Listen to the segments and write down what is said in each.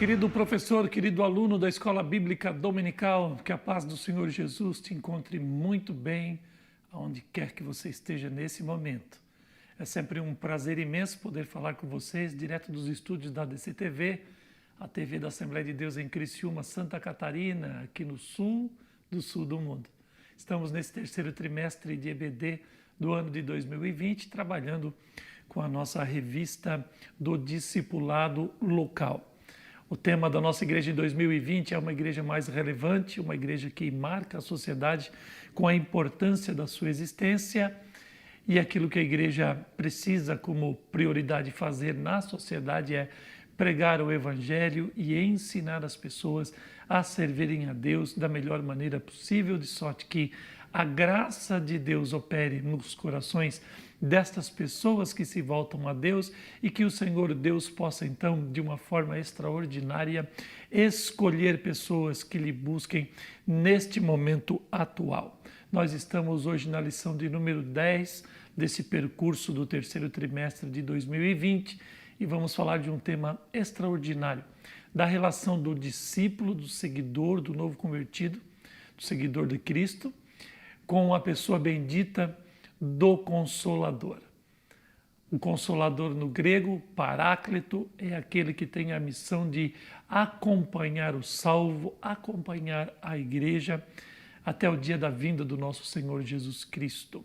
Querido professor, querido aluno da Escola Bíblica Dominical, que a paz do Senhor Jesus te encontre muito bem, aonde quer que você esteja nesse momento. É sempre um prazer imenso poder falar com vocês, direto dos estúdios da DCTV, a TV da Assembleia de Deus em Criciúma, Santa Catarina, aqui no sul do mundo. Estamos nesse terceiro trimestre de EBD do ano de 2020, trabalhando com a nossa revista do discipulado local. O tema da nossa igreja em 2020 é uma igreja mais relevante, uma igreja que marca a sociedade com a importância da sua existência e aquilo que a igreja precisa como prioridade fazer na sociedade é pregar o evangelho e ensinar as pessoas a servirem a Deus da melhor maneira possível, de sorte que a graça de Deus opere nos corações destas pessoas que se voltam a Deus e que o Senhor Deus possa então, de uma forma extraordinária, escolher pessoas que lhe busquem neste momento atual. Nós estamos hoje na lição de número 10 desse percurso do terceiro trimestre de 2020 e vamos falar de um tema extraordinário, da relação do discípulo, do seguidor, do novo convertido, do seguidor de Cristo, com a pessoa bendita do Consolador. O Consolador no grego, Paráclito, é aquele que tem a missão de acompanhar o salvo, acompanhar a igreja até o dia da vinda do nosso Senhor Jesus Cristo.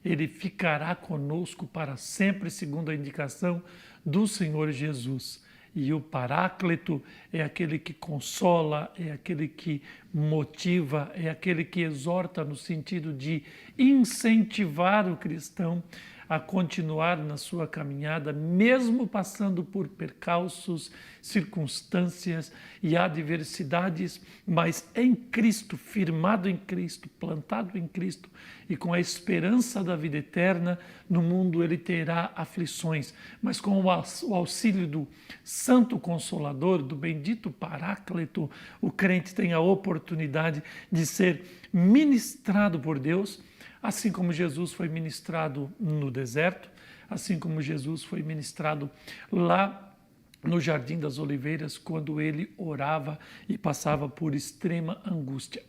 Ele ficará conosco para sempre, segundo a indicação do Senhor Jesus. E o Paráclito é aquele que consola, é aquele que motiva, é aquele que exorta no sentido de incentivar o cristão a continuar na sua caminhada, mesmo passando por percalços, circunstâncias e adversidades, mas em Cristo, firmado em Cristo, plantado em Cristo e com a esperança da vida eterna, no mundo ele terá aflições, mas com o auxílio do Santo Consolador, do bendito Paráclito, o crente tem a oportunidade de ser ministrado por Deus, assim como Jesus foi ministrado no deserto, assim como Jesus foi ministrado lá no Jardim das Oliveiras, quando ele orava e passava por extrema angústia.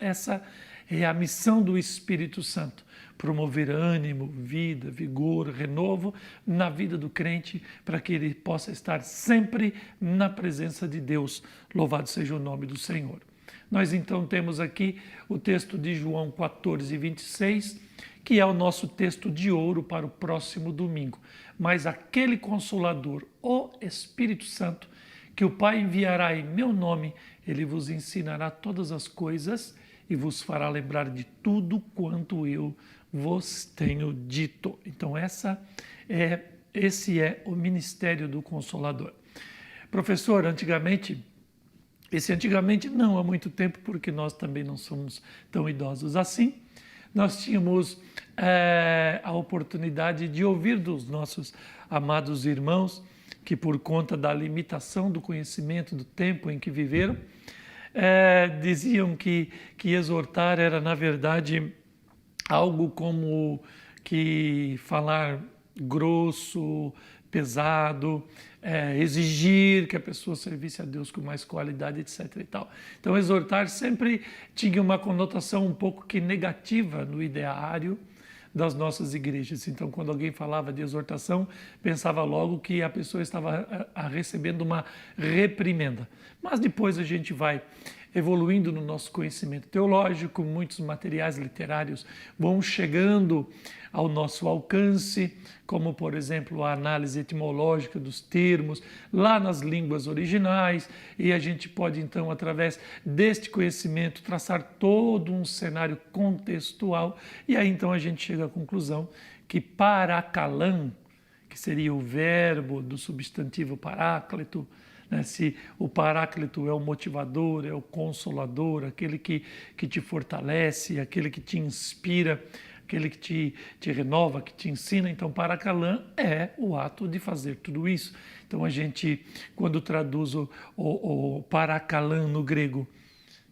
Essa é a missão do Espírito Santo, promover ânimo, vida, vigor, renovo na vida do crente, para que ele possa estar sempre na presença de Deus. Louvado seja o nome do Senhor. Nós então temos aqui o texto de João 14, 26, que é o nosso texto de ouro para o próximo domingo. Mas aquele Consolador, o Espírito Santo, que o Pai enviará em meu nome, ele vos ensinará todas as coisas e vos fará lembrar de tudo quanto eu vos tenho dito. Então esse é o ministério do Consolador. Professor, antigamente não há muito tempo, porque nós também não somos tão idosos assim, nós tínhamos a oportunidade de ouvir dos nossos amados irmãos que, por conta da limitação do conhecimento do tempo em que viveram, diziam que exortar era, na verdade, algo como que falar grosso, pesado, exigir que a pessoa servisse a Deus com mais qualidade, etc. e tal. Então, exortar sempre tinha uma conotação um pouco que negativa no ideário das nossas igrejas. Então, quando alguém falava de exortação, pensava logo que a pessoa estava recebendo uma reprimenda. Mas depois a gente vai evoluindo no nosso conhecimento teológico, muitos materiais literários vão chegando ao nosso alcance, como, por exemplo, a análise etimológica dos termos lá nas línguas originais, e a gente pode, então, através deste conhecimento, traçar todo um cenário contextual, e aí, então, a gente chega à conclusão que parakalã, que seria o verbo do substantivo paráclito, né? Se o Paráclito é o motivador, é o consolador, aquele que te fortalece, aquele que te inspira, aquele que te renova, que te ensina, então Parakalã é o ato de fazer tudo isso. Então a gente, quando traduz o Parakalã no grego,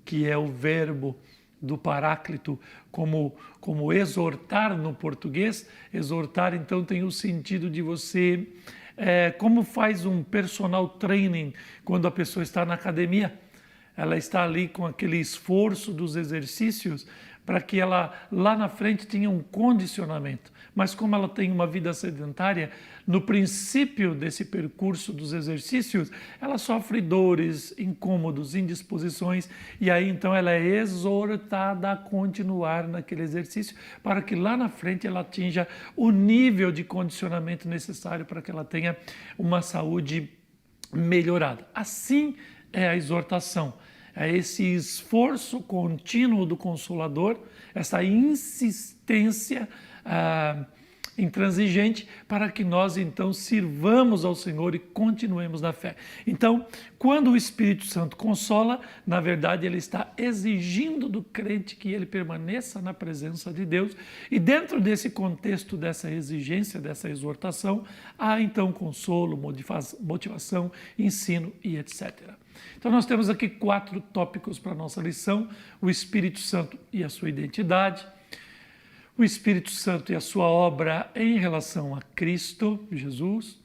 que é o verbo do Paráclito, como exortar no português, exortar então tem o sentido de você como faz um personal training quando a pessoa está na academia. Ela está ali com aquele esforço dos exercícios para que ela lá na frente tenha um condicionamento. Mas como ela tem uma vida sedentária, no princípio desse percurso dos exercícios, ela sofre dores, incômodos, indisposições, e aí então ela é exortada a continuar naquele exercício para que lá na frente ela atinja o nível de condicionamento necessário para que ela tenha uma saúde melhorada. Assim é a exortação. É esse esforço contínuo do Consolador, essa insistência intransigente para que nós então sirvamos ao Senhor e continuemos na fé. Então, quando o Espírito Santo consola, na verdade ele está exigindo do crente que ele permaneça na presença de Deus, e dentro desse contexto, dessa exigência, dessa exortação, há então consolo, motivação, ensino e etc. Então nós temos aqui 4 tópicos para a nossa lição: o Espírito Santo e a sua identidade, o Espírito Santo e a sua obra em relação a Cristo, Jesus,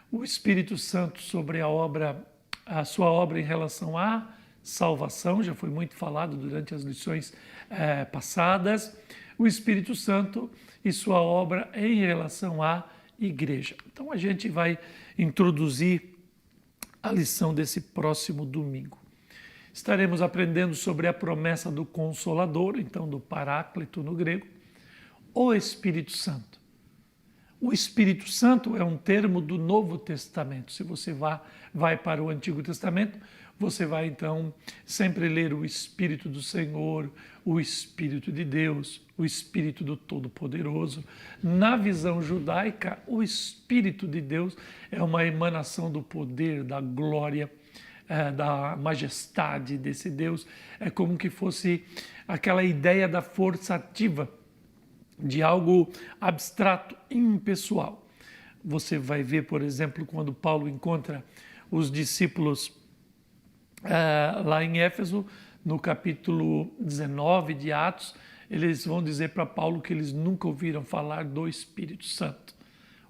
o Espírito Santo sobre a sua obra em relação à salvação, já foi muito falado durante as lições passadas, o Espírito Santo e sua obra em relação à igreja. Então a gente vai introduzir a lição desse próximo domingo. Estaremos aprendendo sobre a promessa do Consolador, então do Paráclito no grego, o Espírito Santo. O Espírito Santo é um termo do Novo Testamento. Se você vai para o Antigo Testamento, você vai então sempre ler o Espírito do Senhor, o Espírito de Deus, o Espírito do Todo-Poderoso. Na visão judaica, o Espírito de Deus é uma emanação do poder, da glória, da majestade desse Deus. É como que fosse aquela ideia da força ativa, de algo abstrato, impessoal. Você vai ver, por exemplo, quando Paulo encontra os discípulos lá em Éfeso, no capítulo 19 de Atos, eles vão dizer para Paulo que eles nunca ouviram falar do Espírito Santo.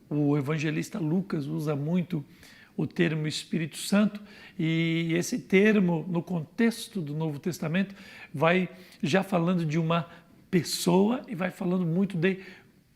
O evangelista Lucas usa muito o termo Espírito Santo, e esse termo, no contexto do Novo Testamento, vai já falando de uma pessoa e vai falando muito de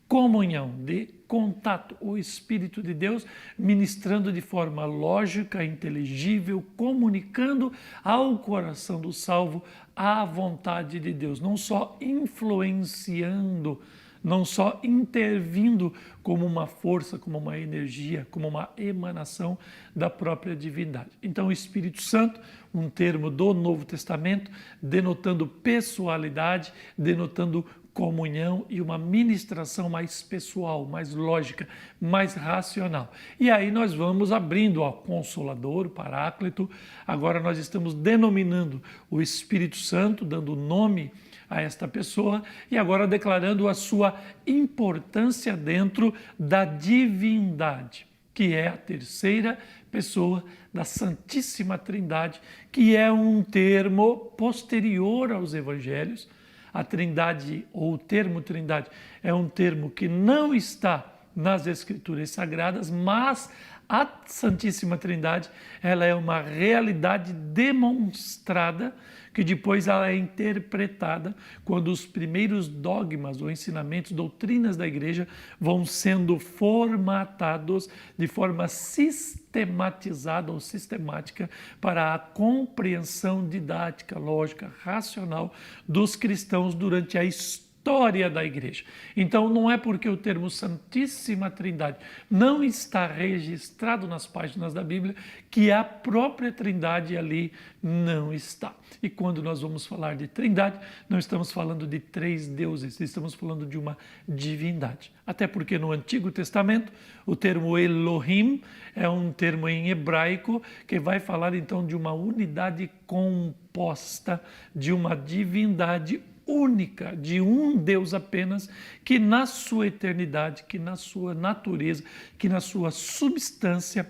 comunhão, de contato, o Espírito de Deus ministrando de forma lógica, inteligível, comunicando ao coração do salvo a vontade de Deus, não só influenciando, não só intervindo como uma força, como uma energia, como uma emanação da própria divindade. Então, o Espírito Santo, um termo do Novo Testamento, denotando pessoalidade, denotando comunhão e uma ministração mais pessoal, mais lógica, mais racional. E aí nós vamos abrindo ao Consolador, o Paráclito. Agora nós estamos denominando o Espírito Santo, dando nome a esta pessoa e agora declarando a sua importância dentro da divindade, que é a terceira pessoa da Santíssima Trindade, que é um termo posterior aos evangelhos. A Trindade, ou o termo Trindade, é um termo que não está nas Escrituras Sagradas, mas a Santíssima Trindade, ela é uma realidade demonstrada, que depois ela é interpretada quando os primeiros dogmas ou ensinamentos, doutrinas da igreja vão sendo formatados de forma sistematizada ou sistemática para a compreensão didática, lógica, racional dos cristãos durante a história da igreja. Então não é porque o termo Santíssima Trindade não está registrado nas páginas da Bíblia que a própria Trindade ali não está. E quando nós vamos falar de Trindade, não estamos falando de 3 deuses, estamos falando de uma divindade. Até porque no Antigo Testamento o termo Elohim é um termo em hebraico que vai falar então de uma unidade composta, de uma divindade única, de um Deus apenas, que na sua eternidade, que na sua natureza, que na sua substância,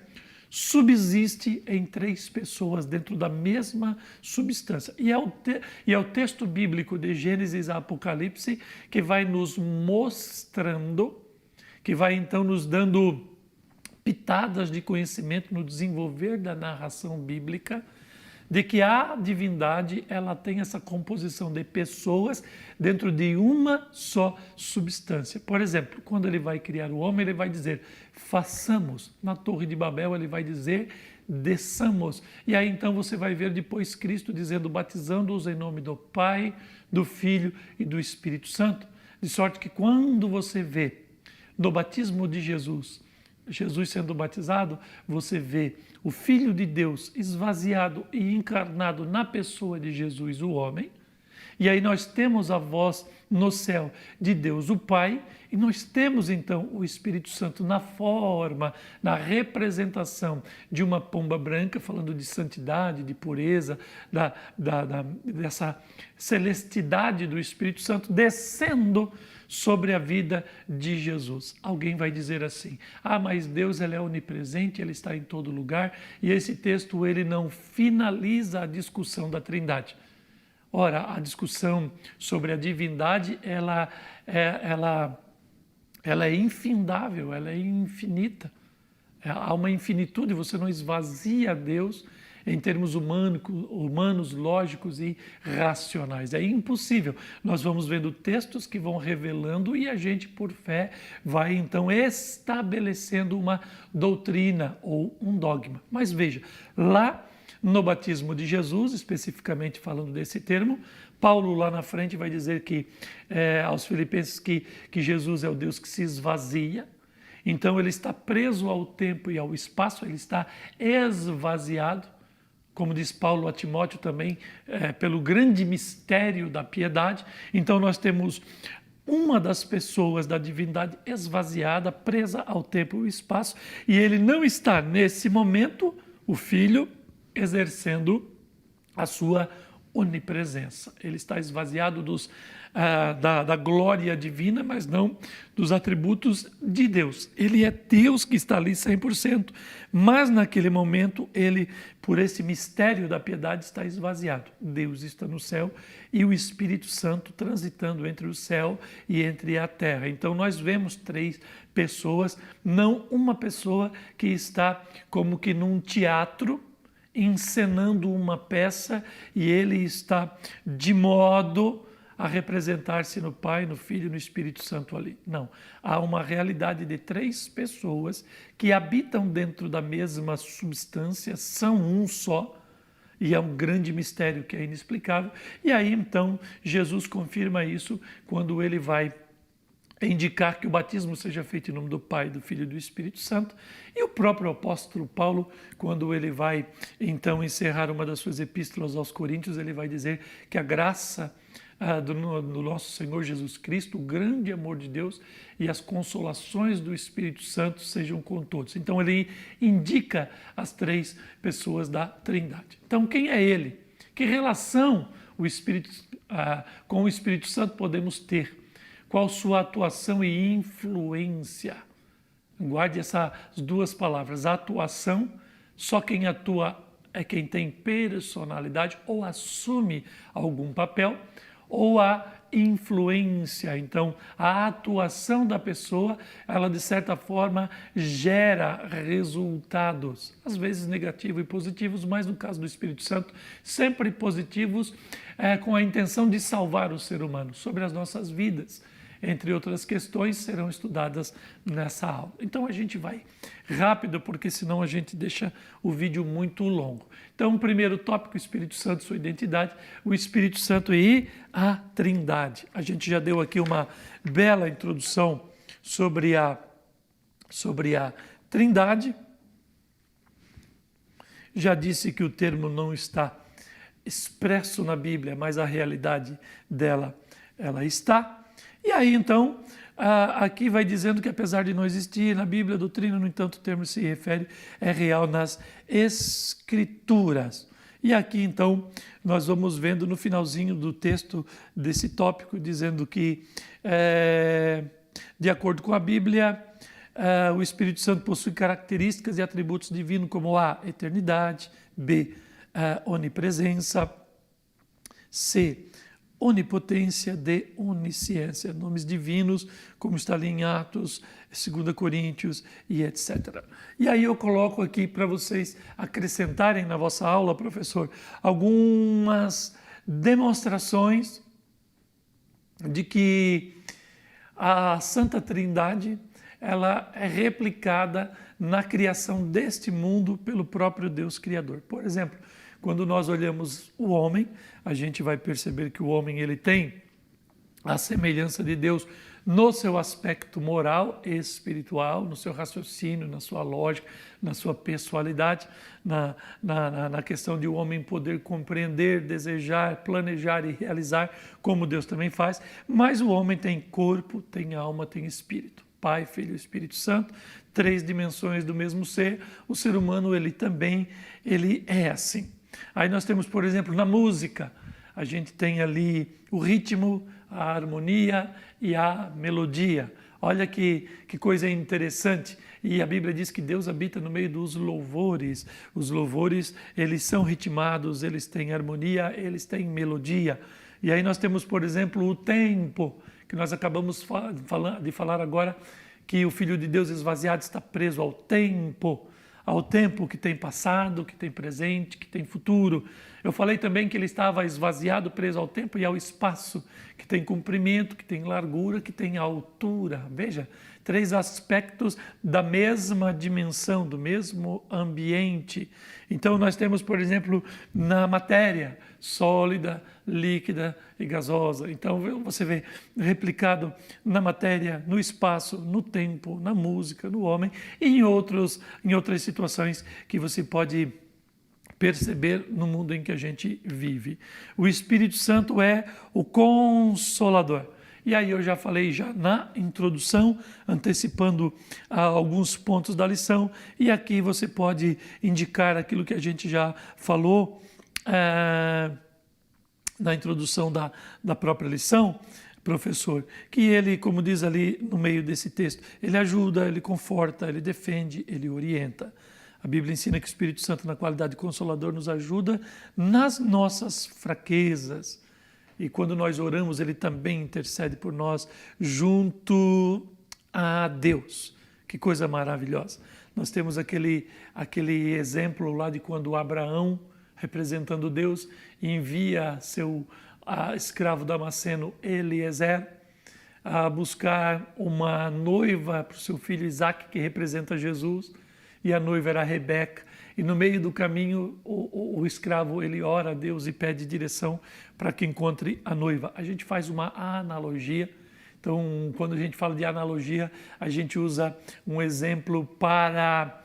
subsiste em 3 pessoas dentro da mesma substância. E é o texto bíblico de Gênesis a Apocalipse que vai nos mostrando, que vai então nos dando pitadas de conhecimento no desenvolver da narração bíblica, de que a divindade ela tem essa composição de pessoas dentro de uma só substância. Por exemplo, quando ele vai criar o homem, ele vai dizer, façamos. Na Torre de Babel, ele vai dizer, desçamos. E aí então você vai ver depois Cristo dizendo, batizando-os em nome do Pai, do Filho e do Espírito Santo. De sorte que quando você vê no batismo de Jesus sendo batizado, você vê o Filho de Deus esvaziado e encarnado na pessoa de Jesus, o homem. E aí nós temos a voz no céu de Deus, o Pai, e nós temos então o Espírito Santo na forma, na representação de uma pomba branca, falando de santidade, de pureza, dessa celestidade do Espírito Santo descendo sobre a vida de Jesus. Alguém vai dizer assim, mas Deus ele é onipresente, ele está em todo lugar, e esse texto ele não finaliza a discussão da Trindade. Ora, a discussão sobre a divindade, ela é infindável, ela é infinita. Há uma infinitude, você não esvazia Deus em termos humanos, lógicos e racionais. É impossível. Nós vamos vendo textos que vão revelando e a gente, por fé, vai então estabelecendo uma doutrina ou um dogma. Mas veja, lá no batismo de Jesus, especificamente falando desse termo, Paulo lá na frente vai dizer que aos Filipenses que Jesus é o Deus que se esvazia. Então ele está preso ao tempo e ao espaço, ele está esvaziado, como diz Paulo a Timóteo também, pelo grande mistério da piedade. Então nós temos uma das pessoas da divindade esvaziada, presa ao tempo e ao espaço, e ele não está nesse momento, o Filho, exercendo a sua onipresença. Ele está esvaziado da glória divina, mas não dos atributos de Deus. Ele é Deus que está ali 100%, mas naquele momento ele, por esse mistério da piedade, está esvaziado. Deus está no céu e o Espírito Santo transitando entre o céu e entre a terra. Então nós vemos três pessoas, não uma pessoa que está como que num teatro, encenando uma peça e ele está de modo a representar-se no Pai, no Filho e no Espírito Santo ali. Não, há uma realidade de três pessoas que habitam dentro da mesma substância, são um só, e é um grande mistério que é inexplicável. E aí então Jesus confirma isso quando ele vai indicar que o batismo seja feito em nome do Pai, do Filho e do Espírito Santo. E o próprio apóstolo Paulo, quando ele vai então encerrar uma das suas epístolas aos Coríntios, ele vai dizer que a graça do nosso Senhor Jesus Cristo, o grande amor de Deus e as consolações do Espírito Santo sejam com todos. Então ele indica as três pessoas da Trindade. Então quem é ele? Que relação com o Espírito Santo podemos ter? Qual sua atuação e influência? Guarde essas duas palavras. A atuação, só quem atua é quem tem personalidade ou assume algum papel, ou a influência. Então, a atuação da pessoa, ela de certa forma gera resultados, às vezes negativos e positivos, mas no caso do Espírito Santo, sempre positivos, com a intenção de salvar o ser humano sobre as nossas vidas. Entre outras questões, serão estudadas nessa aula. Então a gente vai rápido, porque senão a gente deixa o vídeo muito longo. Então, o primeiro tópico, o Espírito Santo, sua identidade, o Espírito Santo e a Trindade. A gente já deu aqui uma bela introdução sobre a Trindade. Já disse que o termo não está expresso na Bíblia, mas a realidade dela, ela está. E aí, então, aqui vai dizendo que apesar de não existir na Bíblia a doutrina, no entanto, o termo se refere, é real nas Escrituras. E aqui, então, nós vamos vendo no finalzinho do texto desse tópico, dizendo que, de acordo com a Bíblia, o Espírito Santo possui características e atributos divinos como A, eternidade, B, onipresença, C, onipotência, de onisciência, nomes divinos, como está ali em Atos, 2 Coríntios e etc. E aí eu coloco aqui para vocês acrescentarem na vossa aula, professor, algumas demonstrações de que a Santa Trindade ela é replicada na criação deste mundo pelo próprio Deus Criador. Por exemplo, quando nós olhamos o homem, a gente vai perceber que o homem ele tem a semelhança de Deus no seu aspecto moral e espiritual, no seu raciocínio, na sua lógica, na sua pessoalidade, na questão de o homem poder compreender, desejar, planejar e realizar, como Deus também faz, mas o homem tem corpo, tem alma, tem espírito. Pai, Filho e Espírito Santo, 3 dimensões do mesmo ser. O ser humano, ele também, ele é assim. Aí nós temos, por exemplo, na música, a gente tem ali o ritmo, a harmonia e a melodia. Olha que coisa interessante. E a Bíblia diz que Deus habita no meio dos louvores. Os louvores, eles são ritmados, eles têm harmonia, eles têm melodia. E aí nós temos, por exemplo, o tempo, que nós acabamos de falar agora, que o Filho de Deus esvaziado está preso ao tempo que tem passado, que tem presente, que tem futuro. Eu falei também que ele estava esvaziado, preso ao tempo e ao espaço, que tem comprimento, que tem largura, que tem altura. Veja, 3 aspectos da mesma dimensão, do mesmo ambiente. Então nós temos, por exemplo, na matéria, sólida, líquida e gasosa. Então você vê replicado na matéria, no espaço, no tempo, na música, no homem e em outras situações que você pode perceber no mundo em que a gente vive. O Espírito Santo é o Consolador. E aí eu já falei já na introdução, antecipando alguns pontos da lição, e aqui você pode indicar aquilo que a gente já falou na introdução da própria lição, professor, que ele, como diz ali no meio desse texto, ele ajuda, ele conforta, ele defende, ele orienta. A Bíblia ensina que o Espírito Santo, na qualidade de Consolador, nos ajuda nas nossas fraquezas. E quando nós oramos, ele também intercede por nós junto a Deus. Que coisa maravilhosa. Nós temos aquele exemplo lá de quando Abraão, representando Deus, envia seu escravo damasceno Eliezer a buscar uma noiva para o seu filho Isaque, que representa Jesus, e a noiva era Rebeca. E no meio do caminho, o escravo, ele ora a Deus e pede direção para que encontre a noiva. A gente faz uma analogia. Então, quando a gente fala de analogia, a gente usa um exemplo para...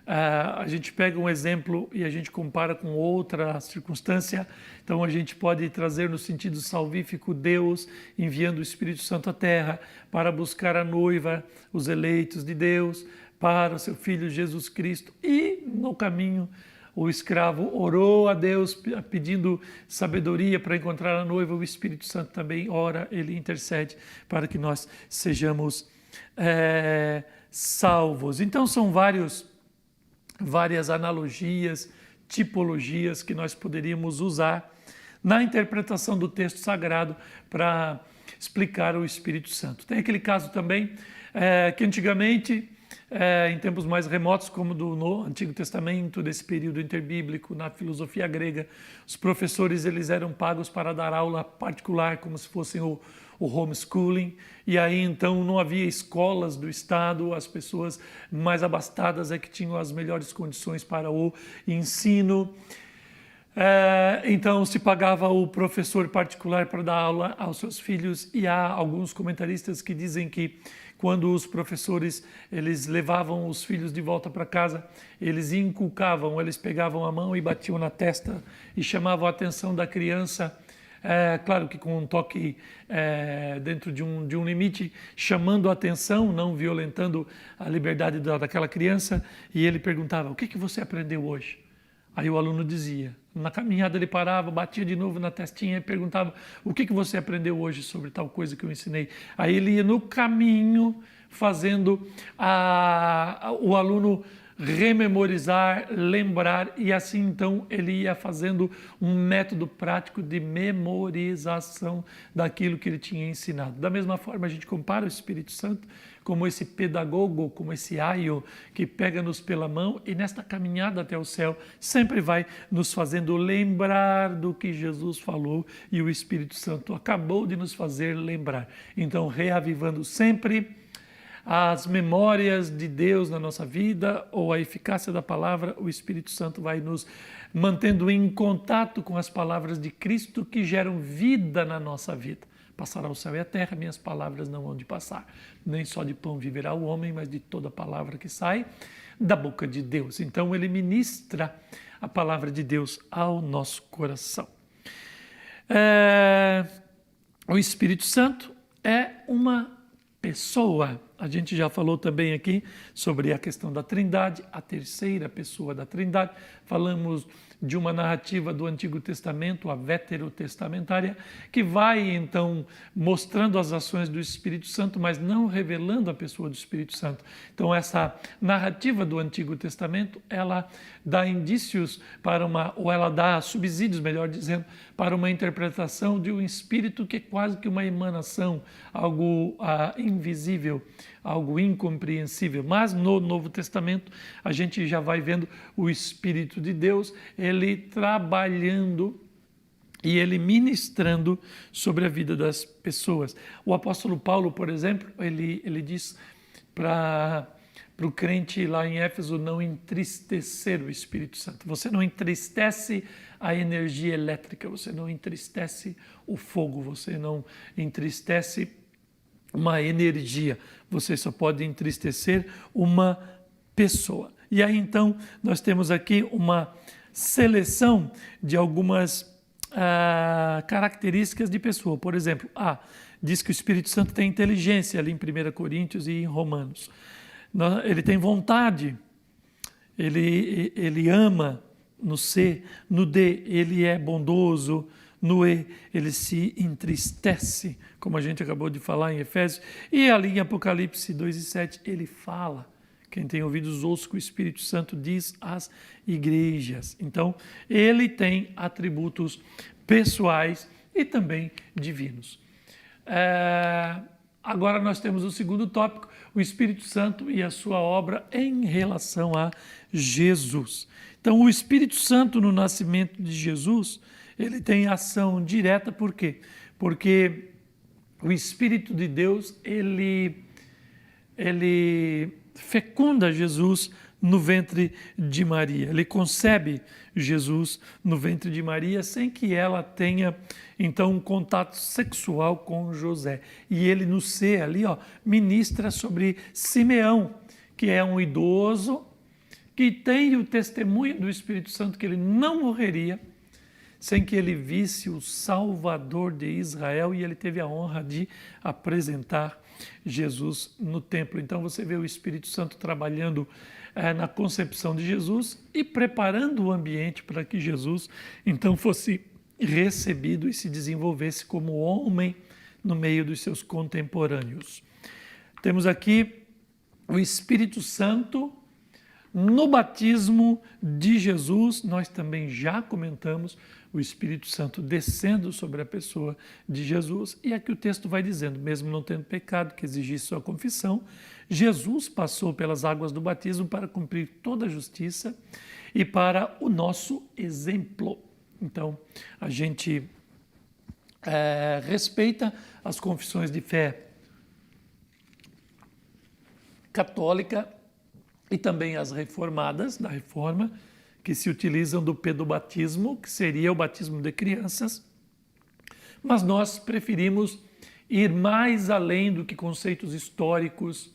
a gente pega um exemplo e a gente compara com outra circunstância. Então, a gente pode trazer no sentido salvífico Deus enviando o Espírito Santo à terra para buscar a noiva, os eleitos de Deus, para o seu Filho Jesus Cristo. E no caminho o escravo orou a Deus pedindo sabedoria para encontrar a noiva. O Espírito Santo também ora, ele intercede para que nós sejamos salvos. Então são várias analogias, tipologias que nós poderíamos usar na interpretação do texto sagrado para explicar o Espírito Santo. Tem aquele caso também que antigamente, em tempos mais remotos, como no Antigo Testamento, desse período interbíblico, na filosofia grega, os professores eles eram pagos para dar aula particular, como se fossem o homeschooling, e aí então não havia escolas do Estado, as pessoas mais abastadas é que tinham as melhores condições para o ensino. Então se pagava o professor particular para dar aula aos seus filhos, e há alguns comentaristas que dizem que quando os professores eles levavam os filhos de volta para casa, eles inculcavam, eles pegavam a mão e batiam na testa e chamavam a atenção da criança, claro que com um toque dentro de um limite, chamando a atenção, não violentando a liberdade daquela criança, e ele perguntava: o que você aprendeu hoje? Aí o aluno dizia, na caminhada ele parava, batia de novo na testinha e perguntava: o que você aprendeu hoje sobre tal coisa que eu ensinei? Aí ele ia no caminho fazendo o aluno rememorizar, lembrar, e assim então ele ia fazendo um método prático de memorização daquilo que ele tinha ensinado. Da mesma forma, a gente compara o Espírito Santo como esse pedagogo, como esse aio que pega-nos pela mão e nesta caminhada até o céu sempre vai nos fazendo lembrar do que Jesus falou, e o Espírito Santo acabou de nos fazer lembrar. Então, reavivando sempre as memórias de Deus na nossa vida, ou a eficácia da palavra, o Espírito Santo vai nos mantendo em contato com as palavras de Cristo que geram vida na nossa vida. Passará o céu e a terra, minhas palavras não hão de passar. Nem só de pão viverá o homem, mas de toda palavra que sai da boca de Deus. Então ele ministra a palavra de Deus ao nosso coração. O Espírito Santo é uma pessoa. A gente já falou também aqui sobre a questão da Trindade, a terceira pessoa da Trindade. Falamos de uma narrativa do Antigo Testamento, a veterotestamentária, que vai então mostrando as ações do Espírito Santo, mas não revelando a pessoa do Espírito Santo. Então essa narrativa do Antigo Testamento, ela dá indícios para ou ela dá subsídios, melhor dizendo, para uma interpretação de um Espírito que é quase que uma emanação, algo invisível, algo incompreensível. Mas no Novo Testamento a gente já vai vendo o Espírito de Deus, ele trabalhando e ele ministrando sobre a vida das pessoas. O apóstolo Paulo, por exemplo, ele diz para o crente lá em Éfeso não entristecer o Espírito Santo. Você não entristece a energia elétrica, você não entristece o fogo, você não entristece uma energia, você só pode entristecer uma pessoa. E aí então nós temos aqui uma seleção de algumas características de pessoa. Por exemplo, diz que o Espírito Santo tem inteligência ali em 1 Coríntios e em Romanos. Ele tem vontade, ele ama no C, no D ele é bondoso, no E ele se entristece, como a gente acabou de falar em Efésios, e ali em Apocalipse 2:7 ele fala. Quem tem ouvidos ouça o que o Espírito Santo diz às igrejas. Então, ele tem atributos pessoais e também divinos. Agora nós temos o segundo tópico, o Espírito Santo e a sua obra em relação a Jesus. Então, o Espírito Santo no nascimento de Jesus, ele tem ação direta, por quê? Porque o Espírito de Deus, ele fecunda Jesus no ventre de Maria. Ele concebe Jesus no ventre de Maria sem que ela tenha, então, um contato sexual com José. E ele no C ali, ministra sobre Simeão, que é um idoso que tem o testemunho do Espírito Santo que ele não morreria sem que ele visse o Salvador de Israel, e ele teve a honra de apresentar Jesus no templo. Então você vê o Espírito Santo trabalhando na concepção de Jesus e preparando o ambiente para que Jesus então fosse recebido e se desenvolvesse como homem no meio dos seus contemporâneos. Temos aqui o Espírito Santo no batismo de Jesus. Nós também já comentamos o Espírito Santo descendo sobre a pessoa de Jesus, e aqui o texto vai dizendo, mesmo não tendo pecado que exigisse sua confissão, Jesus passou pelas águas do batismo para cumprir toda a justiça e para o nosso exemplo. Então, a gente respeita as confissões de fé católica e também as reformadas, da Reforma, que se utilizam do pedobatismo, que seria o batismo de crianças, mas nós preferimos ir mais além do que conceitos históricos,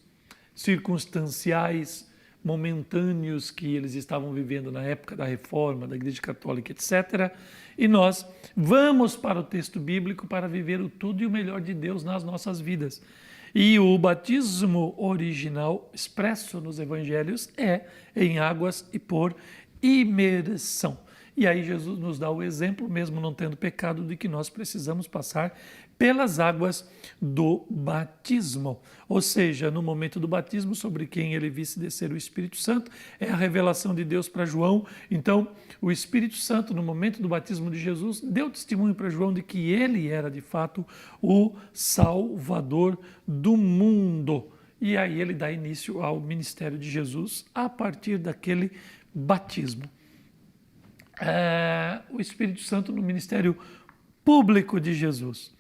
circunstanciais, momentâneos que eles estavam vivendo na época da Reforma, da Igreja Católica, etc. E nós vamos para o texto bíblico para viver o tudo e o melhor de Deus nas nossas vidas. E o batismo original expresso nos evangelhos é em águas e por imersão. E aí Jesus nos dá o exemplo, mesmo não tendo pecado, de que nós precisamos passar pelas águas do batismo. Ou seja, no momento do batismo, sobre quem ele visse descer o Espírito Santo, é a revelação de Deus para João. Então, o Espírito Santo, no momento do batismo de Jesus, deu testemunho para João de que ele era, de fato, o Salvador do mundo. E aí ele dá início ao ministério de Jesus a partir daquele batismo. O Espírito Santo no ministério público de Jesus.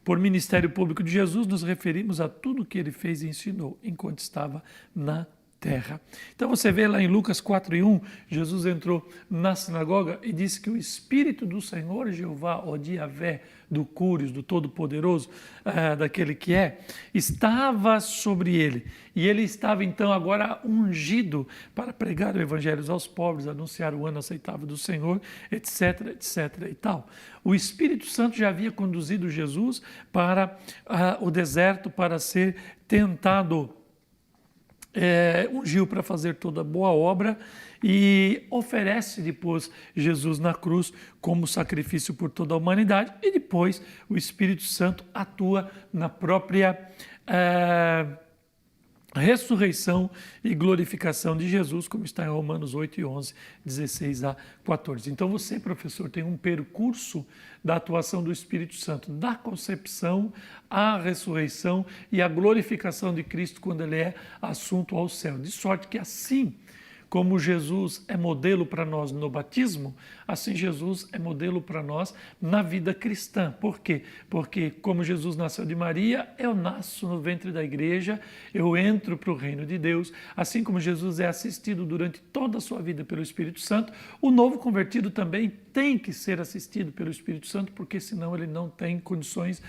Por ministério público de Jesus, nos referimos a tudo que ele fez e ensinou enquanto estava na terra. Então você vê lá em Lucas 4:1, Jesus entrou na sinagoga e disse que o Espírito do Senhor Jeová, o de Yahvé, do Cúrios, do Todo-Poderoso, daquele que é, estava sobre ele. E ele estava então agora ungido para pregar o evangelho aos pobres, anunciar o ano aceitável do Senhor, etc, etc e tal. O Espírito Santo já havia conduzido Jesus para o deserto para ser tentado, ungiu para fazer toda boa obra e oferece depois Jesus na cruz como sacrifício por toda a humanidade, e depois o Espírito Santo atua na própria ressurreição e glorificação de Jesus, como está em Romanos 8:11, 16 a 14. Então você, professor, tem um percurso da atuação do Espírito Santo, da concepção à ressurreição e à glorificação de Cristo quando ele é assunto ao céu. De sorte que assim como Jesus é modelo para nós no batismo, assim Jesus é modelo para nós na vida cristã. Por quê? Porque como Jesus nasceu de Maria, eu nasço no ventre da igreja, eu entro para o reino de Deus. Assim como Jesus é assistido durante toda a sua vida pelo Espírito Santo, o novo convertido também tem que ser assistido pelo Espírito Santo, porque senão ele não tem condições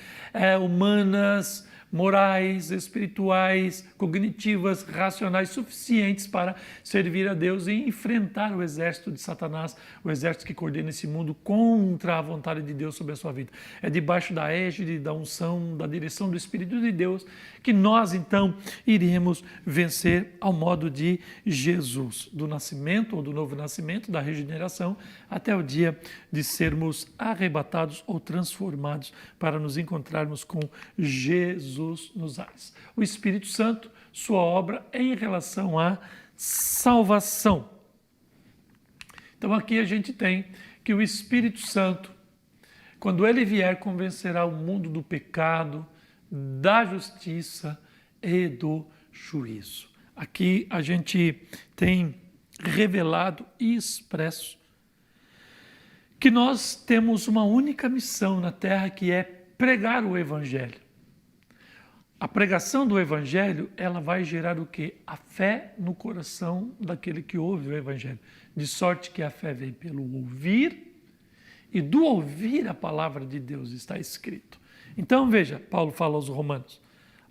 humanas, morais, espirituais, cognitivas, racionais suficientes para servir a Deus e enfrentar o exército de Satanás, o exército que coordena esse mundo contra a vontade de Deus sobre a sua vida. É debaixo da égide, da unção, da direção do Espírito de Deus que nós então iremos vencer ao modo de Jesus, do nascimento ou do novo nascimento, da regeneração, até o dia de sermos arrebatados ou transformados para nos encontrarmos com Jesus nos ares. O Espírito Santo, sua obra em relação à salvação. Então aqui a gente tem que o Espírito Santo, quando ele vier, convencerá o mundo do pecado, da justiça e do juízo. Aqui a gente tem revelado e expresso que nós temos uma única missão na terra, que é pregar o Evangelho. A pregação do Evangelho, ela vai gerar o quê? A fé no coração daquele que ouve o Evangelho. De sorte que a fé vem pelo ouvir, e do ouvir a palavra de Deus está escrito. Então veja, Paulo fala aos Romanos,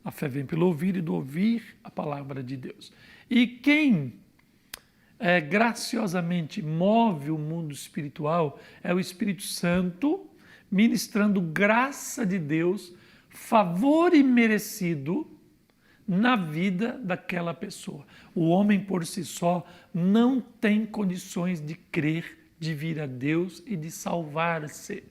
a fé vem pelo ouvir e do ouvir a palavra de Deus. E quem graciosamente move o mundo espiritual é o Espírito Santo, ministrando graça de Deus, favor imerecido na vida daquela pessoa. O homem por si só não tem condições de crer, de vir a Deus e de salvar-se.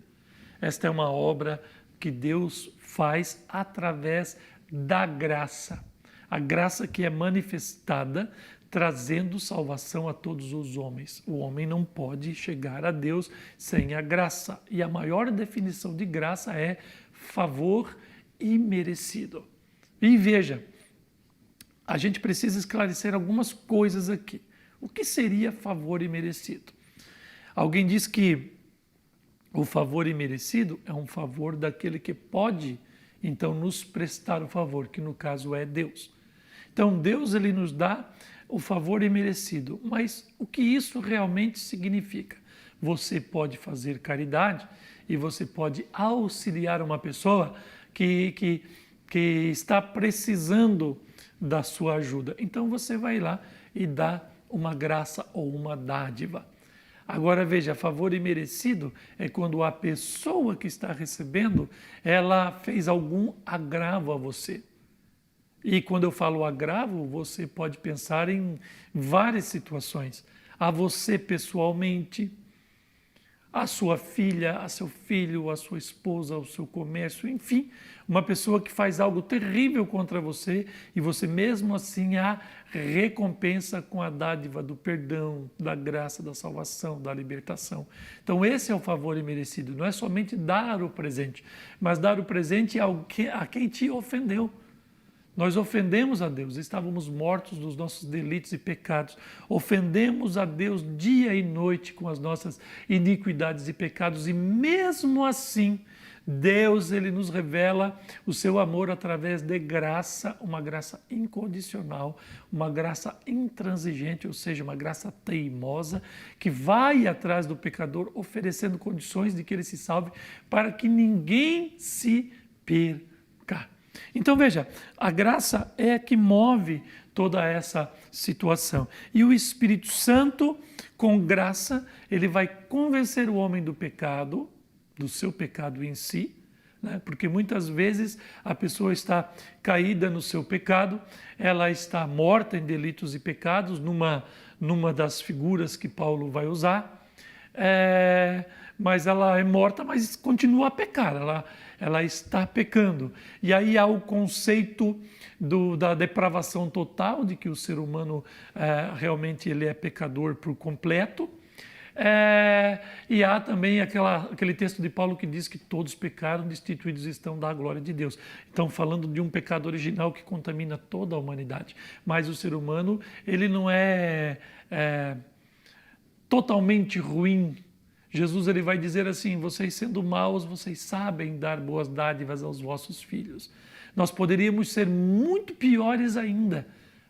Esta é uma obra que Deus faz através da graça. A graça que é manifestada trazendo salvação a todos os homens. O homem não pode chegar a Deus sem a graça. E a maior definição de graça é favor imerecido. E veja, a gente precisa esclarecer algumas coisas aqui. O que seria favor imerecido? Alguém diz que o favor imerecido é um favor daquele que pode, então, nos prestar o favor, que no caso é Deus. Então, Deus ele nos dá o favor imerecido. Mas o que isso realmente significa? Você pode fazer caridade e você pode auxiliar uma pessoa que está precisando da sua ajuda. Então, você vai lá e dá uma graça ou uma dádiva. Agora veja, favor imerecido é quando a pessoa que está recebendo, ela fez algum agravo a você. E quando eu falo agravo, você pode pensar em várias situações. A você pessoalmente, a sua filha, a seu filho, a sua esposa, o seu comércio, enfim, uma pessoa que faz algo terrível contra você e você mesmo assim a recompensa com a dádiva do perdão, da graça, da salvação, da libertação. Então esse é o favor imerecido, não é somente dar o presente, mas dar o presente a quem te ofendeu. Nós ofendemos a Deus, estávamos mortos dos nossos delitos e pecados. Ofendemos a Deus dia e noite com as nossas iniquidades e pecados. E mesmo assim, Deus ele nos revela o seu amor através de graça, uma graça incondicional, uma graça intransigente, ou seja, uma graça teimosa, que vai atrás do pecador oferecendo condições de que ele se salve para que ninguém se perca. Então veja, a graça é a que move toda essa situação. E o Espírito Santo, com graça, ele vai convencer o homem do pecado, do seu pecado em si, né? Porque muitas vezes a pessoa está caída no seu pecado, ela está morta em delitos e pecados, numa das figuras que Paulo vai usar, mas ela é morta, mas continua a pecar, ela está pecando. E aí há o conceito da depravação total, de que o ser humano realmente ele é pecador por completo. E há também aquele texto de Paulo que diz que todos pecaram, destituídos estão da glória de Deus. Então, falando de um pecado original que contamina toda a humanidade. Mas o ser humano, ele não é totalmente ruim. Jesus ele vai dizer assim: vocês sendo maus, vocês sabem dar boas dádivas aos vossos filhos. Nós poderíamos ser muito piores ainda,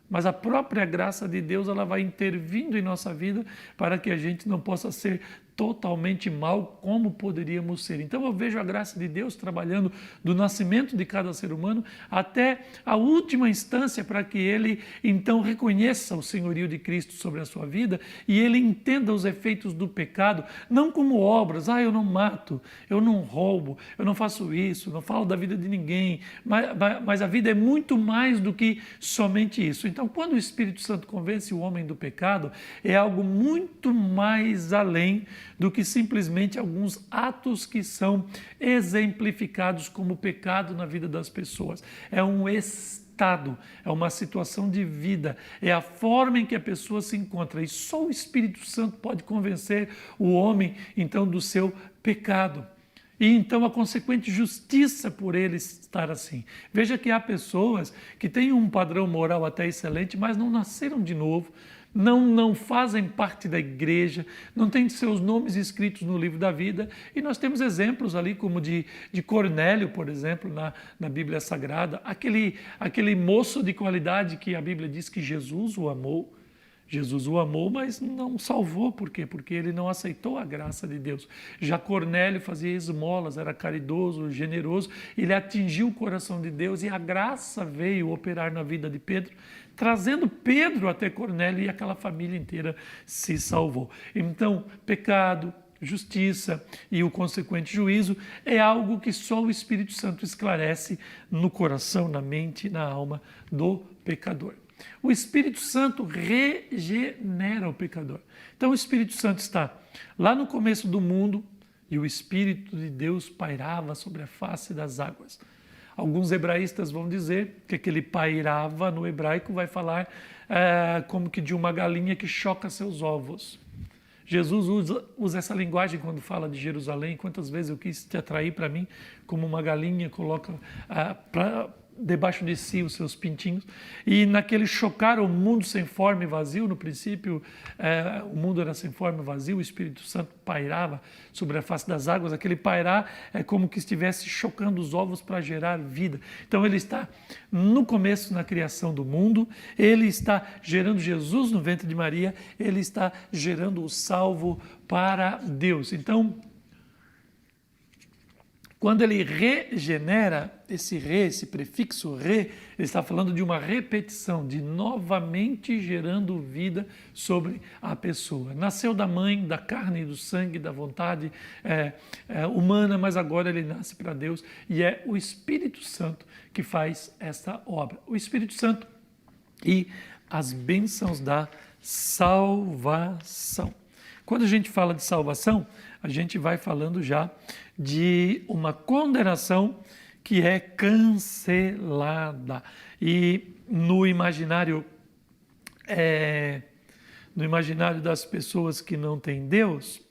mas a própria graça de Deus ela vai intervindo em nossa vida para que a gente não possa ser totalmente mal como poderíamos ser. Então eu vejo a graça de Deus trabalhando do nascimento de cada ser humano até a última instância para que ele então reconheça o senhorio de Cristo sobre a sua vida e ele entenda os efeitos do pecado, não como obras, eu não mato, eu não roubo, eu não faço isso, não falo da vida de ninguém, mas a vida é muito mais do que somente isso. Então quando o Espírito Santo convence o homem do pecado, é algo muito mais além do que simplesmente alguns atos que são exemplificados como pecado na vida das pessoas. É um estado, é uma situação de vida, é a forma em que a pessoa se encontra. E só o Espírito Santo pode convencer o homem, então, do seu pecado. E então a consequente justiça por ele estar assim. Veja que há pessoas que têm um padrão moral até excelente, mas não nasceram de novo, não fazem parte da igreja, não têm seus nomes escritos no livro da vida. E nós temos exemplos ali como de Cornélio, por exemplo, na Bíblia Sagrada, aquele moço de qualidade que a Bíblia diz que Jesus o amou. Jesus o amou, mas não salvou. Por quê? Porque ele não aceitou a graça de Deus. Já Cornélio fazia esmolas, era caridoso, generoso, ele atingiu o coração de Deus e a graça veio operar na vida de Pedro, trazendo Pedro até Cornélio e aquela família inteira se salvou. Então, pecado, justiça e o consequente juízo é algo que só o Espírito Santo esclarece no coração, na mente e na alma do pecador. O Espírito Santo regenera o pecador. Então o Espírito Santo está lá no começo do mundo e o Espírito de Deus pairava sobre a face das águas. Alguns hebraístas vão dizer que aquele pairava no hebraico vai falar como que de uma galinha que choca seus ovos. Jesus usa essa linguagem quando fala de Jerusalém. Quantas vezes eu quis te atrair para mim como uma galinha coloca debaixo de si os seus pintinhos, e naquele chocar o mundo sem forma e vazio, no princípio o mundo era sem forma e vazio, o Espírito Santo pairava sobre a face das águas. Aquele pairar é como que estivesse chocando os ovos para gerar vida. Então ele está no começo, na criação do mundo, ele está gerando Jesus no ventre de Maria, ele está gerando o salvo para Deus. Então, quando ele regenera, esse prefixo re, ele está falando de uma repetição, de novamente gerando vida sobre a pessoa. Nasceu da mãe, da carne e do sangue, da vontade humana, mas agora ele nasce para Deus e é o Espírito Santo que faz esta obra. O Espírito Santo e as bênçãos da salvação. Quando a gente fala de salvação, a gente vai falando já de uma condenação que é cancelada. E no imaginário das pessoas que não têm Deus,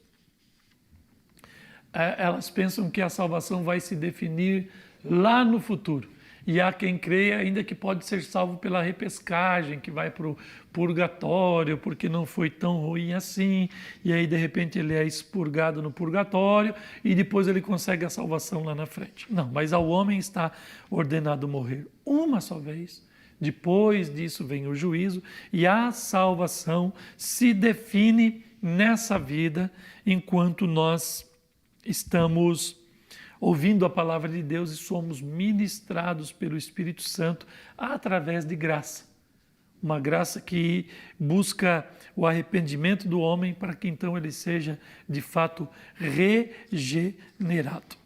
elas pensam que a salvação vai se definir lá no futuro. E há quem creia ainda que pode ser salvo pela repescagem, que vai para o purgatório, porque não foi tão ruim assim, e aí de repente ele é expurgado no purgatório e depois ele consegue a salvação lá na frente. Não, mas ao homem está ordenado morrer uma só vez. Depois disso vem o juízo e a salvação se define nessa vida enquanto nós estamos ouvindo a palavra de Deus e somos ministrados pelo Espírito Santo através de graça. Uma graça que busca o arrependimento do homem para que então ele seja de fato regenerado.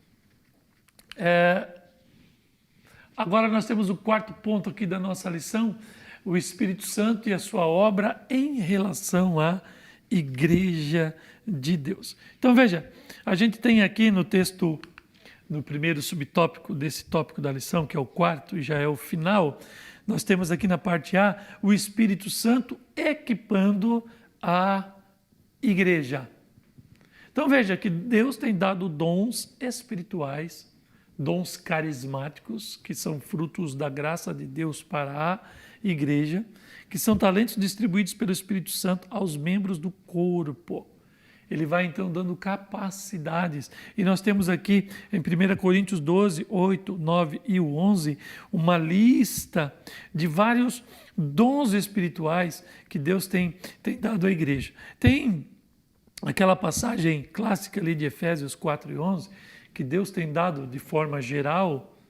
Agora nós temos o quarto ponto aqui da nossa lição, o Espírito Santo e a sua obra em relação à Igreja de Deus. Então veja, a gente tem aqui no texto, no primeiro subtópico desse tópico da lição, que é o quarto e já é o final, nós temos aqui na parte A o Espírito Santo equipando a igreja. Então veja que Deus tem dado dons espirituais, dons carismáticos, que são frutos da graça de Deus para a igreja, que são talentos distribuídos pelo Espírito Santo aos membros do corpo. Ele vai então dando capacidades. E nós temos aqui em 1 Coríntios 12, 8, 9 e 11, uma lista de vários dons espirituais que Deus tem dado à igreja. Tem aquela passagem clássica ali de Efésios 4 e 11, que Deus tem dado de forma geral,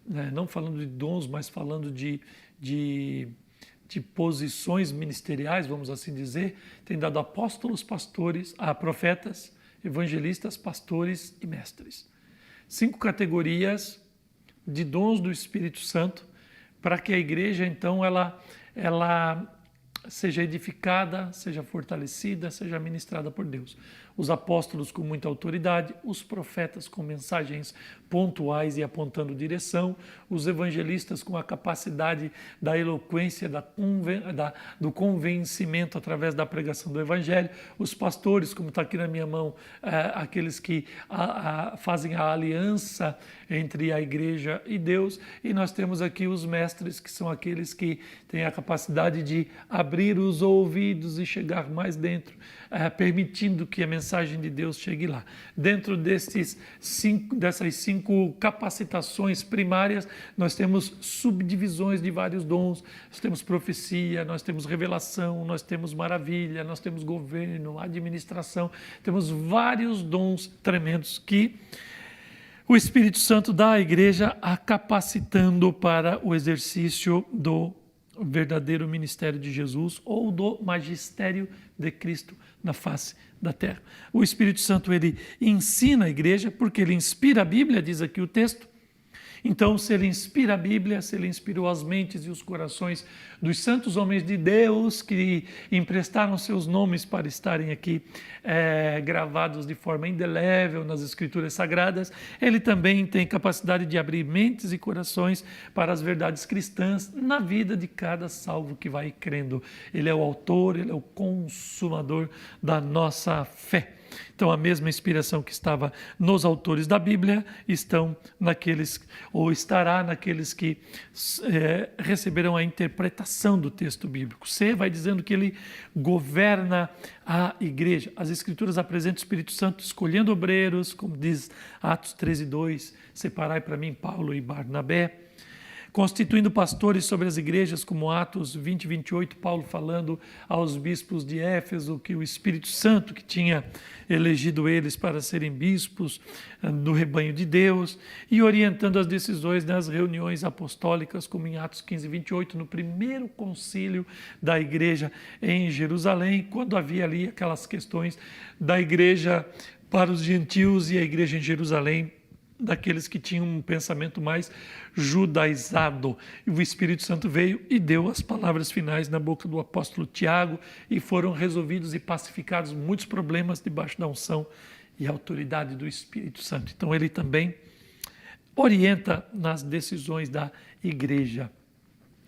né, não falando de dons, mas falando de posições ministeriais, vamos assim dizer, tem dado apóstolos, pastores, profetas, evangelistas, pastores e mestres. 5 categorias de dons do Espírito Santo para que a igreja, então, ela seja edificada, seja fortalecida, seja ministrada por Deus. Os apóstolos com muita autoridade, os profetas com mensagens pontuais e apontando direção, os evangelistas com a capacidade da eloquência, do convencimento através da pregação do evangelho, os pastores, como está aqui na minha mão, aqueles que fazem a aliança entre a igreja e Deus, e nós temos aqui os mestres, que são aqueles que têm a capacidade de abrir os ouvidos e chegar mais dentro, permitindo que a mensagem de Deus chegue lá. Dentro dessas 5 capacitações primárias, nós temos subdivisões de vários dons. Nós temos profecia, nós temos revelação, nós temos maravilha, nós temos governo, administração, temos vários dons tremendos que o Espírito Santo dá à igreja, a capacitando para o exercício do verdadeiro ministério de Jesus ou do magistério de Cristo na face da terra. O Espírito Santo, ele ensina a igreja porque ele inspira a Bíblia, diz aqui o texto. Então, se ele inspira a Bíblia, se ele inspirou as mentes e os corações dos santos homens de Deus que emprestaram seus nomes para estarem aqui gravados de forma indelével nas Escrituras Sagradas, ele também tem capacidade de abrir mentes e corações para as verdades cristãs na vida de cada salvo que vai crendo. Ele é o autor, ele é o consumador da nossa fé. Então, a mesma inspiração que estava nos autores da Bíblia estará naqueles que receberão a interpretação do texto bíblico. C vai dizendo que ele governa a igreja. As Escrituras apresentam o Espírito Santo escolhendo obreiros, como diz Atos 13:2, separai para mim Paulo e Barnabé, constituindo pastores sobre as igrejas, como Atos 20, 28, Paulo falando aos bispos de Éfeso que o Espírito Santo que tinha elegido eles para serem bispos do rebanho de Deus, e orientando as decisões nas reuniões apostólicas, como em Atos 15, 28, no primeiro concílio da igreja em Jerusalém, quando havia ali aquelas questões da igreja para os gentios e a igreja em Jerusalém daqueles que tinham um pensamento mais judaizado. E o Espírito Santo veio e deu as palavras finais na boca do apóstolo Tiago e foram resolvidos e pacificados muitos problemas debaixo da unção e autoridade do Espírito Santo. Então ele também orienta nas decisões da igreja.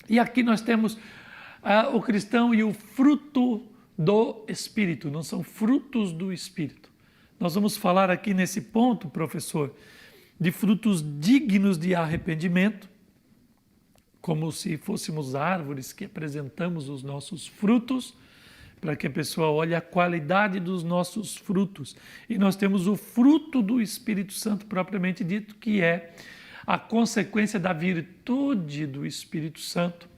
E aqui nós temos o cristão e o fruto do Espírito, não são frutos do Espírito. Nós vamos falar aqui nesse ponto, professor, de frutos dignos de arrependimento, como se fôssemos árvores que apresentamos os nossos frutos, para que a pessoa olhe a qualidade dos nossos frutos. E nós temos o fruto do Espírito Santo propriamente dito, que é a consequência da virtude do Espírito Santo,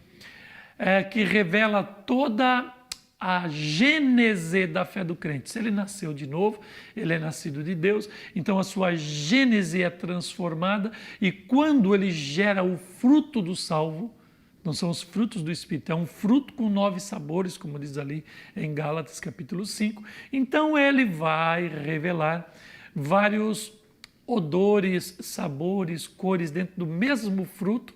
que revela toda a gênese da fé do crente. Se ele nasceu de novo, ele é nascido de Deus, então a sua gênese é transformada e quando ele gera o fruto do salvo, não são os frutos do Espírito, é um fruto com 9 sabores, como diz ali em Gálatas capítulo 5, então ele vai revelar vários odores, sabores, cores dentro do mesmo fruto,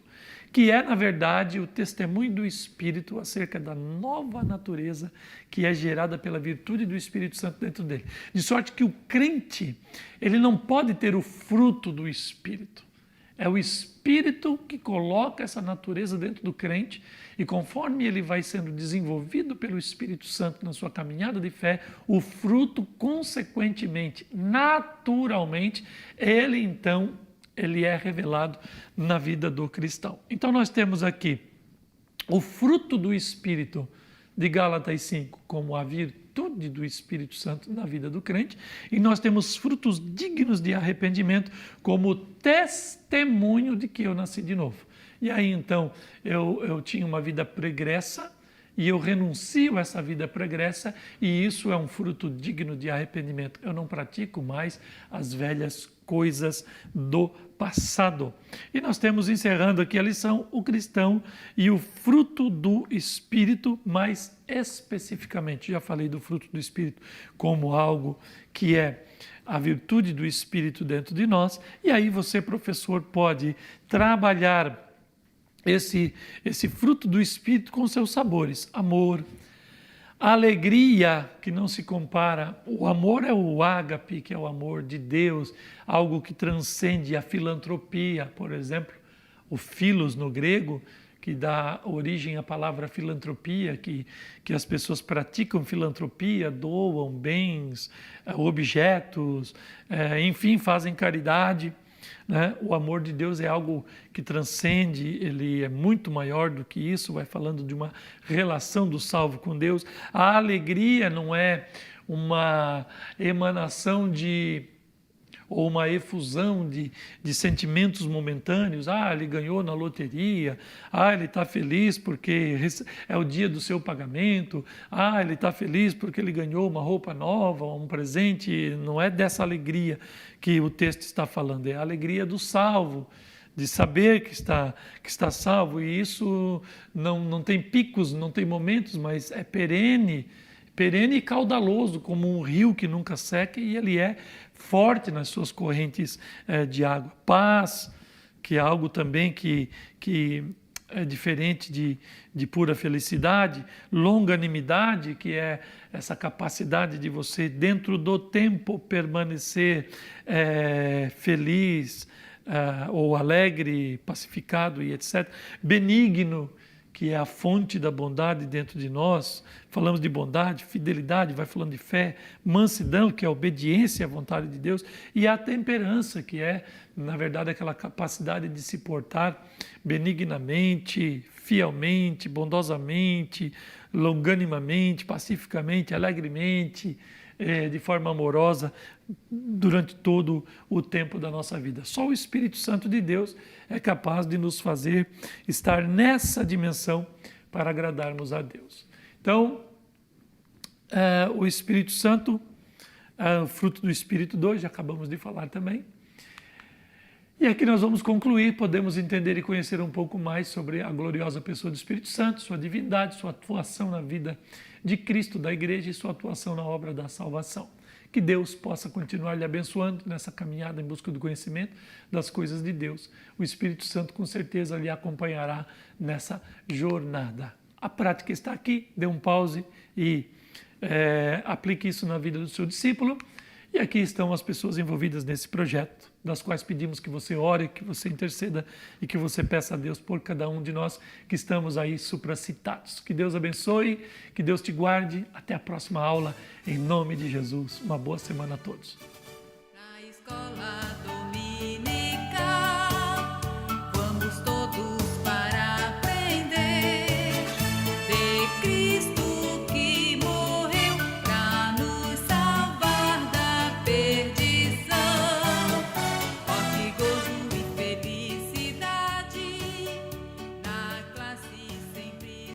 que é, na verdade, o testemunho do Espírito acerca da nova natureza que é gerada pela virtude do Espírito Santo dentro dele. De sorte que o crente, ele não pode ter o fruto do Espírito. É o Espírito que coloca essa natureza dentro do crente e conforme ele vai sendo desenvolvido pelo Espírito Santo na sua caminhada de fé, o fruto, consequentemente, naturalmente, ele é revelado na vida do cristão. Então nós temos aqui o fruto do Espírito de Gálatas 5 como a virtude do Espírito Santo na vida do crente e nós temos frutos dignos de arrependimento como testemunho de que eu nasci de novo. E aí então eu tinha uma vida pregressa e eu renuncio a essa vida pregressa e isso é um fruto digno de arrependimento. Eu não pratico mais as velhas coisas do passado. E nós temos, encerrando aqui a lição, o cristão e o fruto do Espírito, mais especificamente. Já falei do fruto do Espírito como algo que é a virtude do Espírito dentro de nós. E aí você, professor, pode trabalhar esse fruto do Espírito com seus sabores. Amor, alegria que não se compara. O amor é o ágape, que é o amor de Deus, algo que transcende a filantropia, por exemplo, o philos no grego, que dá origem à palavra filantropia, que as pessoas praticam filantropia, doam bens, objetos, enfim, fazem caridade. Né? O amor de Deus é algo que transcende, ele é muito maior do que isso, vai falando de uma relação do salvo com Deus. A alegria não é uma emanação ou uma efusão de sentimentos momentâneos. Ele ganhou na loteria, ele está feliz porque é o dia do seu pagamento, ele está feliz porque ele ganhou uma roupa nova, um presente. Não é dessa alegria que o texto está falando, é a alegria do salvo, de saber que está salvo, e isso não tem picos, não tem momentos, mas é perene e caudaloso, como um rio que nunca seca, e ele é forte nas suas correntes de água. Paz, que é algo também que é diferente de pura felicidade. Longanimidade, que é essa capacidade de você, dentro do tempo, permanecer feliz, ou alegre, pacificado e etc. Benigno, que é a fonte da bondade dentro de nós. Falamos de bondade, fidelidade, vai falando de fé, mansidão, que é a obediência à vontade de Deus, e a temperança, que é, na verdade, aquela capacidade de se portar benignamente, fielmente, bondosamente, longanimamente, pacificamente, alegremente, de forma amorosa, durante todo o tempo da nossa vida. Só o Espírito Santo de Deus é capaz de nos fazer estar nessa dimensão para agradarmos a Deus. Então, o Espírito Santo, o fruto do Espírito 2, já acabamos de falar também. E aqui nós vamos concluir, podemos entender e conhecer um pouco mais sobre a gloriosa pessoa do Espírito Santo, sua divindade, sua atuação na vida de Cristo, da igreja e sua atuação na obra da salvação. Que Deus possa continuar lhe abençoando nessa caminhada em busca do conhecimento das coisas de Deus. O Espírito Santo com certeza lhe acompanhará nessa jornada. A prática está aqui, dê um pause e aplique isso na vida do seu discípulo. E aqui estão as pessoas envolvidas nesse projeto, das quais pedimos que você ore, que você interceda e que você peça a Deus por cada um de nós que estamos aí supracitados. Que Deus abençoe, que Deus te guarde. Até a próxima aula, em nome de Jesus. Uma boa semana a todos. Na escola do